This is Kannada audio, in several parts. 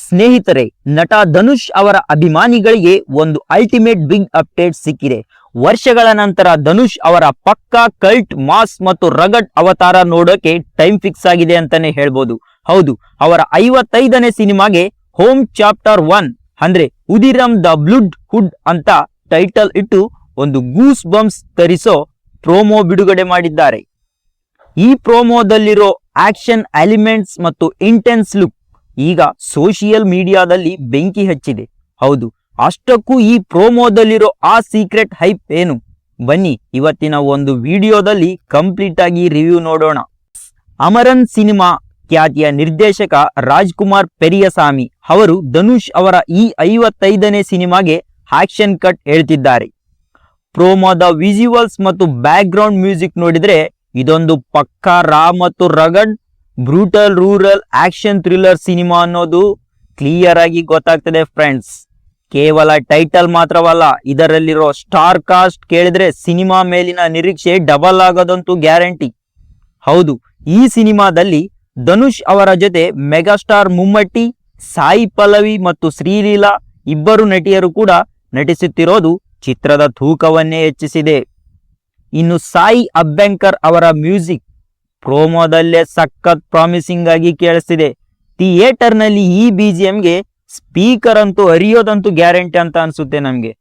ಸ್ನೇಹಿತರೆ, ನಟ ಧನುಷ್ ಅವರ ಅಭಿಮಾನಿಗಳಿಗೆ ಒಂದು ಅಲ್ಟಿಮೇಟ್ ಬಿಗ್ ಅಪ್ಡೇಟ್ ಸಿಕ್ಕಿದೆ. ವರ್ಷಗಳ ನಂತರ ಧನುಷ್ ಅವರ ಪಕ್ಕಾ ಕಲ್ಟ್ ಮಾಸ್ ಮತ್ತು ರಗಡ್ ಅವತಾರ ನೋಡೋಕೆ ಟೈಮ್ ಫಿಕ್ಸ್ ಆಗಿದೆ ಅಂತಾನೆ ಹೇಳ್ಬೋದು. ಹೌದು, ಅವರ 55ನೇ ಸಿನಿಮಾಗೆ ಹೋಮ್ ಚಾಪ್ಟರ್ 1 ಅಂದ್ರೆ ಉದಿರಂ ದ ಬ್ಲಡ್ ಹುಡ್ ಅಂತ ಟೈಟಲ್ ಇಟ್ಟು ಒಂದು ಗೂಸ್ ಬಂಪ್ಸ್ ತರಿಸೋ ಪ್ರೋಮೋ ಬಿಡುಗಡೆ ಮಾಡಿದ್ದಾರೆ. ಈ ಪ್ರೋಮೋದಲ್ಲಿರೋ ಆಕ್ಷನ್ ಎಲಿಮೆಂಟ್ಸ್ ಮತ್ತು ಇಂಟೆನ್ಸ್ ಲುಕ್ ಈಗ ಸೋಷಿಯಲ್ ಮೀಡಿಯಾದಲ್ಲಿ ಬೆಂಕಿ ಹಚ್ಚಿದೆ. ಹೌದು, ಅಷ್ಟಕ್ಕೂ ಈ ಪ್ರೋಮೋದಲ್ಲಿರೋ ಆ ಸೀಕ್ರೆಟ್ ಹೈಪ್ ಏನು? ಬನ್ನಿ ಇವತ್ತಿನ ಒಂದು ವಿಡಿಯೋದಲ್ಲಿ ಕಂಪ್ಲೀಟ್ ಆಗಿ ರಿವ್ಯೂ ನೋಡೋಣ. ಅಮರನ್ ಸಿನಿಮಾ ಖ್ಯಾತಿಯ ನಿರ್ದೇಶಕ ರಾಜ್ಕುಮಾರ್ ಪೆರಿಯಸಾಮಿ ಅವರು ಧನುಷ್ ಅವರ ಈ 55ನೇ ಸಿನಿಮಾಗೆ ಆಕ್ಷನ್ ಕಟ್ ಹೇಳ್ತಿದ್ದಾರೆ. ಪ್ರೋಮೋದ ವಿಜುವಲ್ಸ್ ಮತ್ತು ಬ್ಯಾಕ್ ಗ್ರೌಂಡ್ ಮ್ಯೂಸಿಕ್ ನೋಡಿದ್ರೆ ಇದೊಂದು ಪಕ್ಕಾ ರಾ ಮತ್ತು rugged brutal rural action thriller cinema ಅನ್ನೋದು ಕ್ಲಿಯರ್ ಆಗಿ ಗೊತ್ತಾಗ್ತದೆ ಫ್ರೆಂಡ್ಸ್. ಕೇವಲ ಟೈಟಲ್ ಮಾತ್ರವಲ್ಲ, ಇದರಲ್ಲಿರೋ ಸ್ಟಾರ್ ಕಾಸ್ಟ್ ಕೇಳಿದ್ರೆ ಸಿನಿಮಾ ಮೇಲಿನ ನಿರೀಕ್ಷೆ ಡಬಲ್ ಆಗೋದಂತೂ ಗ್ಯಾರಂಟಿ. ಹೌದು, ಈ ಸಿನಿಮಾದಲ್ಲಿ ಧನುಷ್ ಅವರ ಜೊತೆ ಮೆಗಾಸ್ಟಾರ್ ಮುಮ್ಮಟ್ಟಿ, ಸಾಯಿ ಪಲ್ಲವಿ ಮತ್ತು ಶ್ರೀಲೀಲಾ ಇಬ್ಬರು ನಟಿಯರು ಕೂಡ ನಟಿಸುತ್ತಿರೋದು ಚಿತ್ರದ ತೂಕವನ್ನೇ ಹೆಚ್ಚಿಸಿದೆ. ಇನ್ನು ಸಾಯಿ ಅಬ್ಬೆಂಕರ್ ಅವರ ಮ್ಯೂಸಿಕ್ ಪ್ರೋಮೋದಲ್ಲೇ ಸಖತ್ ಪ್ರಾಮಿಸಿಂಗ್ ಆಗಿ ಕೇಳಿಸ್ತಿದೆ. ಥಿಯೇಟರ್ನಲ್ಲಿ ಈ BGMಗೆ ಸ್ಪೀಕರ್ ಅಂತೂ ಹರಿಯೋದಂತೂ ಗ್ಯಾರಂಟಿ ಅಂತ ಅನ್ಸುತ್ತೆ ನಮ್ಗೆ.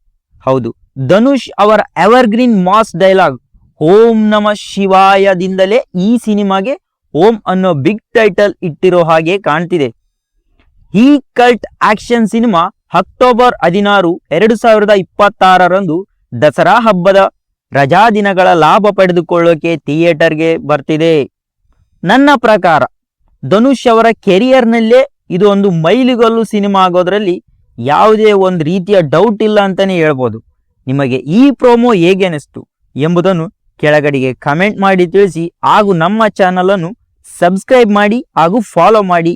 ಹೌದು, ಧನುಷ್ ಅವರ ಎವರ್ಗ್ರೀನ್ ಮಾಸ್ ಡೈಲಾಗ್ ಓಂ ನಮ ಶಿವಾಯದಿಂದಲೇ ಈ ಸಿನಿಮಾಗೆ ಓಂ ಅನ್ನೋ ಬಿಗ್ ಟೈಟಲ್ ಇಟ್ಟಿರೋ ಹಾಗೆ ಕಾಣ್ತಿದೆ. ಈ ಕಲ್ಟ್ ಆಕ್ಷನ್ ಸಿನಿಮಾ ಅಕ್ಟೋಬರ್ 16, 2026ರಂದು ದಸರಾ ಹಬ್ಬದ ರಜಾ ದಿನಗಳ ಲಾಭ ಪಡೆದುಕೊಳ್ಳೋಕೆ ಥಿಯೇಟರ್ಗೆ ಬರ್ತಿದೆ. ನನ್ನ ಪ್ರಕಾರ ಧನುಷ್ ಅವರ ಕೆರಿಯರ್ನಲ್ಲೇ ಇದು ಒಂದು ಮೈಲಿಗಲ್ಲು ಸಿನಿಮಾ ಆಗೋದ್ರಲ್ಲಿ ಯಾವುದೇ ಒಂದು ರೀತಿಯ ಡೌಟ್ ಇಲ್ಲ ಅಂತಾನೆ ಹೇಳ್ಬೋದು. ನಿಮಗೆ ಈ ಪ್ರೋಮೋ ಹೇಗೆ ಅನಿಸ್ತು ಎಂಬುದನ್ನು ಕೆಳಗಡೆಗೆ ಕಮೆಂಟ್ ಮಾಡಿ ತಿಳಿಸಿ, ಹಾಗೂ ನಮ್ಮ ಚಾನಲ್ ಅನ್ನು ಸಬ್ಸ್ಕ್ರೈಬ್ ಮಾಡಿ ಹಾಗೂ ಫಾಲೋ ಮಾಡಿ.